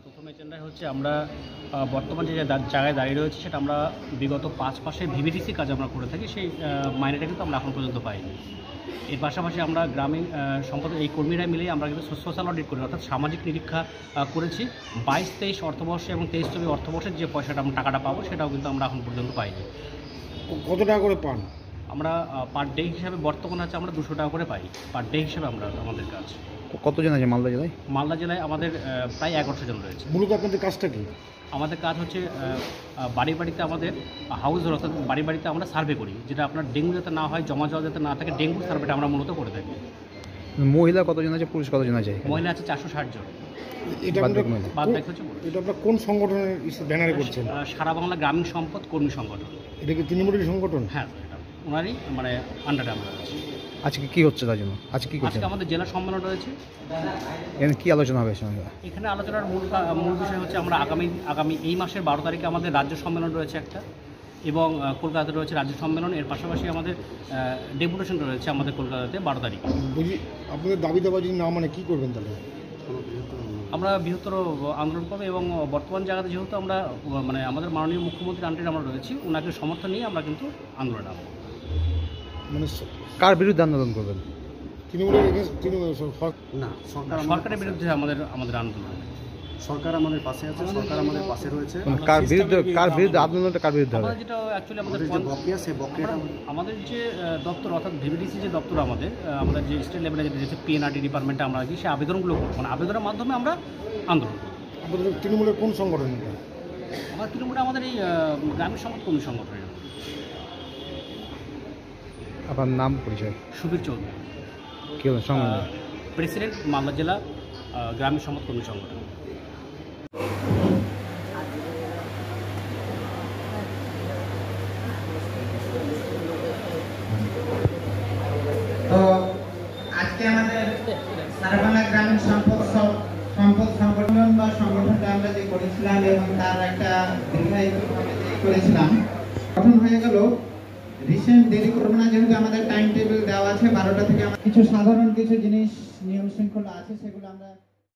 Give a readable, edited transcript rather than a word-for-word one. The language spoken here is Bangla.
প্রথম এজেন্ডা হচ্ছে আমরা বর্তমান যে জায়গায় দাঁড়িয়ে রয়েছে সেটা আমরা বিগত 5 মাসে ভিভিডিসি কাজ আমরা করে থাকি, সেই মাইনেটা কিন্তু আমরা এখন পর্যন্ত পাইনি। এর পাশাপাশি আমরা গ্রামীণ সম্পদ এই কর্মীরা মিলেই আমরা কিন্তু সোশ্যাল অডিট করি, অর্থাৎ সামাজিক নিরীক্ষা করেছি। 22-23 অর্থবর্ষে এবং 23-24 অর্থবর্ষের যে পয়সাটা আমরা টাকাটা পাবো সেটাও কিন্তু আমরা এখন পর্যন্ত পাইনি। কত টাকা করে পান? আমরা পার ডে হিসাবে বর্তমানে আছে আমরা 200 টাকা করে পাই পার ডে হিসাবে আমরা আমাদের কাজ। কতজন আছে মালদা জেলায়? মালদা জেলায় আমাদের প্রায় 1100 জন রয়েছে। মূলত আপনাদের কাজটা কি? আমাদের কাজ হচ্ছে বাড়ি বাড়িতে আমাদের হাউস, অর্থাৎ বাড়ি বাড়িতে আমরা সার্ভে করি, যেটা আপনার ডেঙ্গু যাতে না হয়, জমা জল যাতে না থাকে, ডেঙ্গু সার্ভেটা আমরা মূলত করে থাকি। মহিলা কতজন আছে, পুরুষ কতজন আছে? মহিলা আছে 460 জন। এটা আপনার কোন সংগঠনের ব্যানারে করছেন? সারা বাংলা গ্রামীণ সম্পদ কর্মী সংগঠন। এটা কি তৃণমূলের সংগঠন? হ্যাঁ, ওনারই মানে আন্ডারে আমরা আছি। আজকে কি হচ্ছে তার জন্য? আজকে আমাদের জেলা সম্মেলন রয়েছে। এখানে কি আলোচনা হবে? এখানে আলোচনার মূল বিষয় হচ্ছে আমরা আগামী এই মাসের 12 তারিখে আমাদের রাজ্য সম্মেলন রয়েছে একটা, এবং কলকাতাতে রয়েছে রাজ্য সম্মেলন। এর পাশাপাশি আমাদের ডেপুটেশন রয়েছে আমাদের কলকাতাতে 12 তারিখে। বুঝি আপনাদের দাবি দাবা যদি না মানে কী করবেন তাহলে? আমরা বৃহত্তর আন্দোলন করবো, এবং বর্তমান জায়গাতে যেহেতু আমরা মানে আমাদের মাননীয় মুখ্যমন্ত্রীর আন্ডারে আমরা রয়েছি, ওনাকে সমর্থন নিয়ে আমরা কিন্তু আন্দোলনে নামবো। মানে কার বিরুদ্ধে আন্দোলন করবেন? না, সরকারের বিরুদ্ধে আমাদের আন্দোলন। সরকার আমাদের পাশে আছে, সরকার আমাদের পাশে রয়েছে। কার বিরুদ্ধে আন্দোলনটা কার বিরুদ্ধে হবে? যেটা অ্যাকচুয়ালি আমাদের বকেয়া, সেই বকেয়াটা আমাদের যে দপ্তর, অর্থাৎ ভিভিডিসি যে দপ্তর আমাদের যে স্টেট লেভেলে যেটা রয়েছে পিএনআরটি ডিপার্টমেন্টে আমরা কি সেই আবেদনগুলো করবো, মানে আবেদনের মাধ্যমে আমরা আন্দোলন করবো। আপনাদের তৃণমূলের কোন সংগঠন? আমার তৃণমূলে আমাদের এই গ্রামীণ সম্পদ কর্মী সংগঠনের। আপনার নাম পরিচয়? সুবীর চৌধুরী, কি সংগঠন? প্রেসিডেন্ট, মালদা জেলা গ্রামীণ সম্পদ কর্মী সংগঠন। তো আজকে আমাদের সারা বাংলা গ্রামীণ সম্পদ সংগঠন বা সংগঠনটা আমরা যে করেছিলাম এবং তার একটা দীর্ঘায়িতভাবে করেছিলাম, গঠন হয়ে গেল। রিসেন্ট দেরি করবো না, যেহেতু আমাদের টাইম টেবিল দেওয়া আছে 12টা থেকে। কিছু সাধারণ কিছু জিনিস নিয়ম শৃঙ্খলা আছে, সেগুলো আমরা